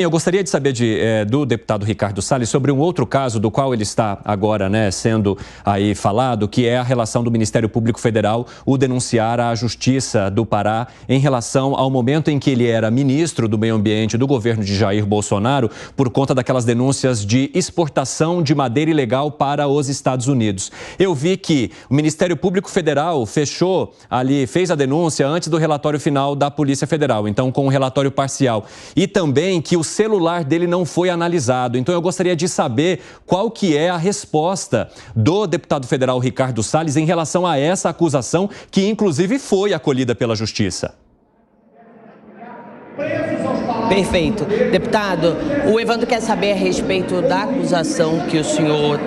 Eu gostaria de saber do deputado Ricardo Salles sobre um outro caso do qual ele está agora, sendo aí falado, que é a relação do Ministério Público Federal o denunciar à Justiça do Pará em relação ao momento em que ele era ministro do Meio Ambiente do governo de Jair Bolsonaro por conta daquelas denúncias de exportação de madeira ilegal para os Estados Unidos. Eu vi que o Ministério Público Federal fez a denúncia antes do relatório final da Polícia Federal, então com um relatório parcial, e também que o celular dele não foi analisado. Então eu gostaria de saber qual que é a resposta do deputado federal Ricardo Salles em relação a essa acusação, que inclusive foi acolhida pela Justiça. Perfeito. Deputado, o Evandro quer saber a respeito da acusação que o senhor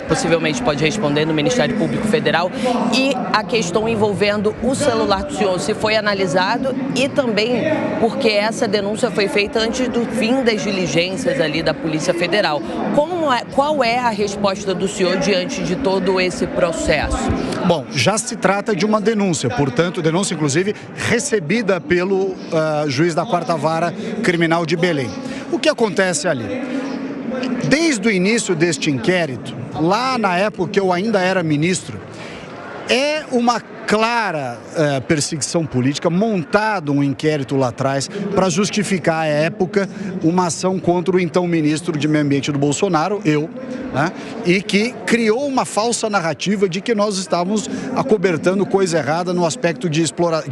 possivelmente pode responder no Ministério Público Federal e a questão envolvendo o celular do senhor, se foi analisado, e também porque essa denúncia foi feita antes do fim das diligências ali da Polícia Federal. Qual é a resposta do senhor diante de todo esse processo? Bom, já se trata de uma denúncia, portanto, denúncia inclusive recebida pelo juiz da 4ª Vara Criminal de Belém. O que acontece ali? Desde o início deste inquérito, lá na época que eu ainda era ministro, é uma clara perseguição política, montado um inquérito lá atrás para justificar à época uma ação contra o então ministro de Meio Ambiente do Bolsonaro, e que criou uma falsa narrativa de que nós estávamos acobertando coisa errada no aspecto de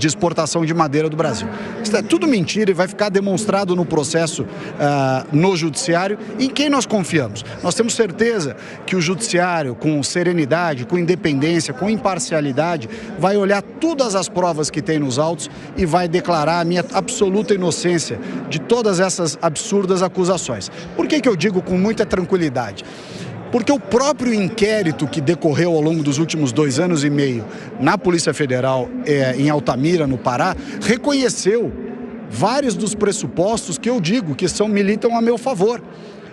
exportação de madeira do Brasil. Isso é tudo mentira e vai ficar demonstrado no processo no judiciário, em quem nós confiamos. Nós temos certeza que o judiciário, com serenidade, com independência, com imparcialidade, vai olhar todas as provas que tem nos autos e vai declarar a minha absoluta inocência de todas essas absurdas acusações. Por que eu digo com muita tranquilidade? Porque o próprio inquérito que decorreu ao longo dos últimos 2 anos e meio na Polícia Federal, em Altamira, no Pará, reconheceu vários dos pressupostos que eu digo que militam a meu favor.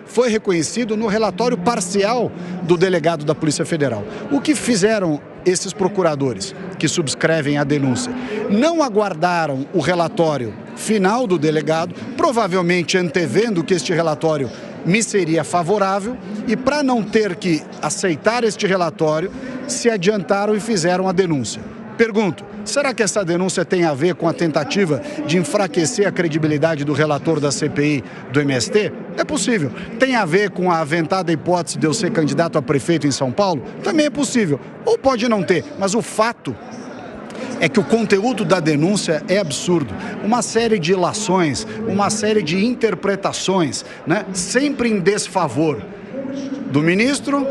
Foi reconhecido no relatório parcial do delegado da Polícia Federal. O que fizeram esses procuradores que subscrevem a denúncia? Não aguardaram o relatório final do delegado, provavelmente antevendo que este relatório me seria favorável, e para não ter que aceitar este relatório, se adiantaram e fizeram a denúncia. Pergunto, será que essa denúncia tem a ver com a tentativa de enfraquecer a credibilidade do relator da CPI do MST? É possível. Tem a ver com a aventada hipótese de eu ser candidato a prefeito em São Paulo? Também é possível. Ou pode não ter, mas o fato é que o conteúdo da denúncia é absurdo. Uma série de ilações, uma série de interpretações, sempre em desfavor do ministro,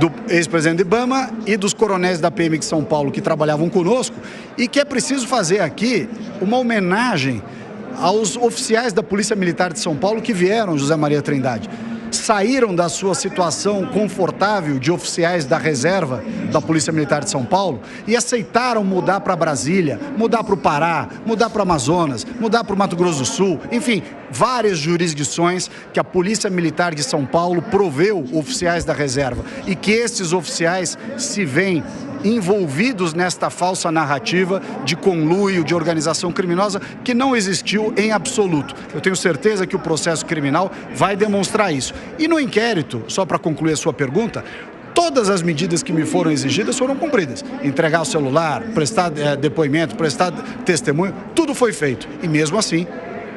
do ex-presidente Ibama e dos coronéis da PM de São Paulo que trabalhavam conosco, e que é preciso fazer aqui uma homenagem aos oficiais da Polícia Militar de São Paulo que vieram, José Maria Trindade. Saíram da sua situação confortável de oficiais da reserva da Polícia Militar de São Paulo e aceitaram mudar para Brasília, mudar para o Pará, mudar para o Amazonas, mudar para o Mato Grosso do Sul, enfim, várias jurisdições que a Polícia Militar de São Paulo proveu oficiais da reserva, e que esses oficiais se veem envolvidos nesta falsa narrativa de conluio, de organização criminosa, que não existiu em absoluto. Eu tenho certeza que o processo criminal vai demonstrar isso. E no inquérito, só para concluir a sua pergunta, todas as medidas que me foram exigidas foram cumpridas. Entregar o celular, prestar depoimento, prestar testemunho, tudo foi feito. E mesmo assim,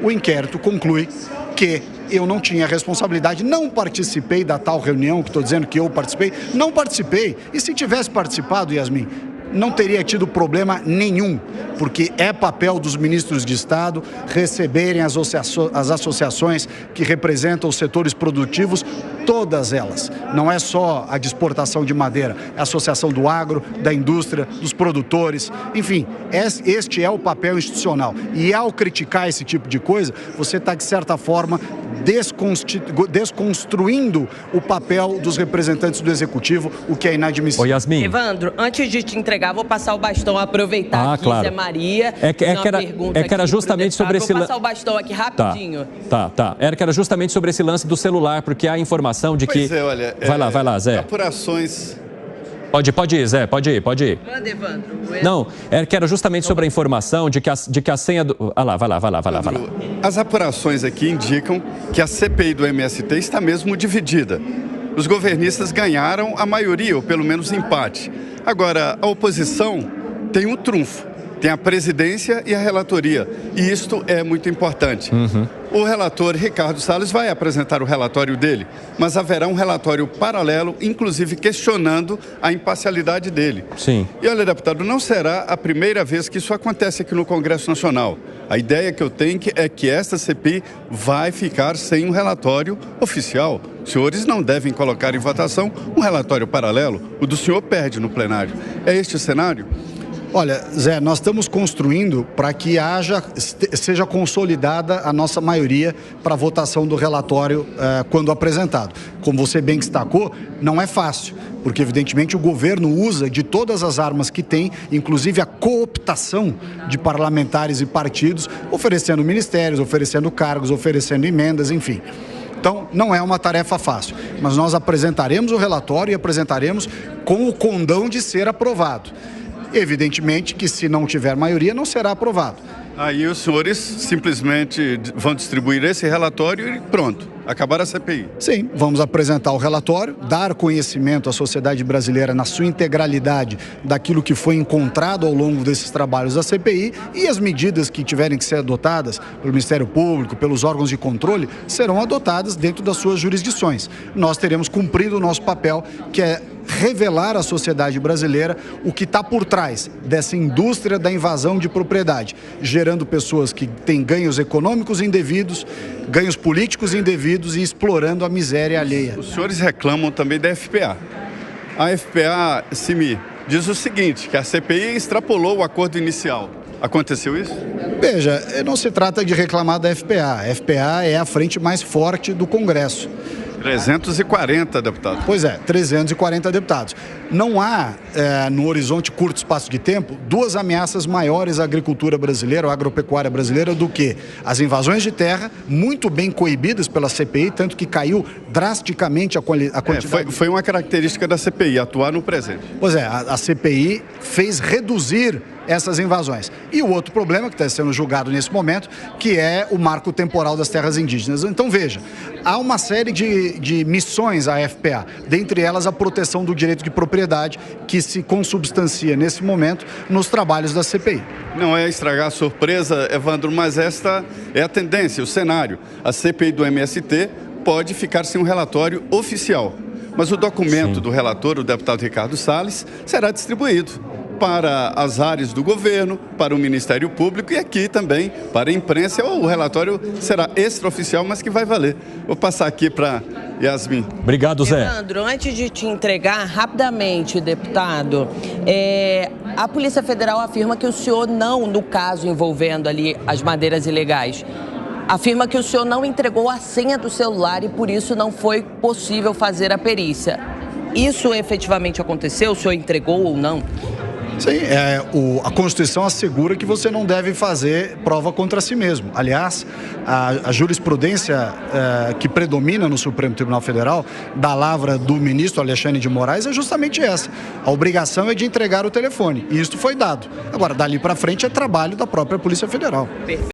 o inquérito conclui que eu não tinha responsabilidade, não participei da tal reunião que estou dizendo que eu participei, não participei. E se tivesse participado, Yasmin, não teria tido problema nenhum, porque é papel dos ministros de Estado receberem as associações que representam os setores produtivos, todas elas. Não é só a de exportação de madeira, é a associação do agro, da indústria, dos produtores, enfim, este é o papel institucional. E ao criticar esse tipo de coisa, você está, de certa forma, desconstruindo o papel dos representantes do Executivo, o que é inadmissível. Ô, Yasmin. Evandro, antes de te entregar, vou passar o bastão, aproveitar que claro. Zé Maria. É que era justamente sobre esse lance. Vou passar o bastão aqui rapidinho. Tá. Era justamente sobre esse lance do celular, porque há a informação de que... olha... Vai lá, Zé. Apurações... Pode ir, Zé, pode ir. Manda, Evandro. Não, que era justamente sobre a informação de que a senha do... Vai lá. as apurações aqui indicam que a CPI do MST está mesmo dividida. Os governistas ganharam a maioria, ou pelo menos empate. Agora, a oposição tem um trunfo. Tem a presidência e a relatoria, e isto é muito importante. O relator Ricardo Salles vai apresentar o relatório dele, mas haverá um relatório paralelo, inclusive questionando a imparcialidade dele. Sim. E olha, deputado, não será a primeira vez que isso acontece aqui no Congresso Nacional. A ideia que eu tenho é que esta CPI vai ficar sem um relatório oficial. Os senhores não devem colocar em votação um relatório paralelo. O do senhor perde no plenário. É este o cenário? Olha, Zé, nós estamos construindo para que seja consolidada a nossa maioria para a votação do relatório quando apresentado. Como você bem destacou, não é fácil, porque evidentemente o governo usa de todas as armas que tem, inclusive a cooptação de parlamentares e partidos, oferecendo ministérios, oferecendo cargos, oferecendo emendas, enfim. Então, não é uma tarefa fácil, mas nós apresentaremos o relatório e apresentaremos com o condão de ser aprovado. Evidentemente que se não tiver maioria, não será aprovado. Aí os senhores simplesmente vão distribuir esse relatório e pronto, acabar a CPI. Sim, vamos apresentar o relatório, dar conhecimento à sociedade brasileira na sua integralidade daquilo que foi encontrado ao longo desses trabalhos da CPI, e as medidas que tiverem que ser adotadas pelo Ministério Público, pelos órgãos de controle, serão adotadas dentro das suas jurisdições. Nós teremos cumprido o nosso papel, que é revelar à sociedade brasileira o que está por trás dessa indústria da invasão de propriedade, gerando pessoas que têm ganhos econômicos indevidos, ganhos políticos indevidos e explorando a miséria alheia. Os senhores reclamam também da FPA. A FPA, Simi, diz o seguinte, que a CPI extrapolou o acordo inicial. Aconteceu isso? Veja, não se trata de reclamar da FPA. A FPA é a frente mais forte do Congresso. 340 deputados. Pois é, 340 deputados. Não há, no horizonte curto espaço de tempo, duas ameaças maiores à agricultura brasileira, ou à agropecuária brasileira, do que as invasões de terra, muito bem coibidas pela CPI, tanto que caiu drasticamente a quantidade. Foi uma característica da CPI, atuar no presente. Pois é, a CPI fez reduzir essas invasões. E o outro problema que está sendo julgado nesse momento, que é o marco temporal das terras indígenas. Então, veja, há uma série de missões à FPA, dentre elas a proteção do direito de propriedade, que se consubstancia nesse momento nos trabalhos da CPI. Não é estragar a surpresa, Evandro, mas esta é a tendência, o cenário. A CPI do MST pode ficar sem um relatório oficial, mas o documento do relator, o deputado Ricardo Salles, será distribuído para as áreas do governo, para o Ministério Público e aqui também para a imprensa. O relatório será extraoficial, mas que vai valer. Vou passar aqui para Yasmin. Obrigado, Zé. Evandro, antes de te entregar rapidamente, deputado, a Polícia Federal afirma que o senhor não, no caso envolvendo ali as madeiras ilegais, afirma que o senhor não entregou a senha do celular e por isso não foi possível fazer a perícia. Isso efetivamente aconteceu? O senhor entregou ou não? Sim, a Constituição assegura que você não deve fazer prova contra si mesmo. Aliás, a jurisprudência que predomina no Supremo Tribunal Federal, da lavra do ministro Alexandre de Moraes, é justamente essa. A obrigação é de entregar o telefone, e isso foi dado. Agora, dali para frente é trabalho da própria Polícia Federal.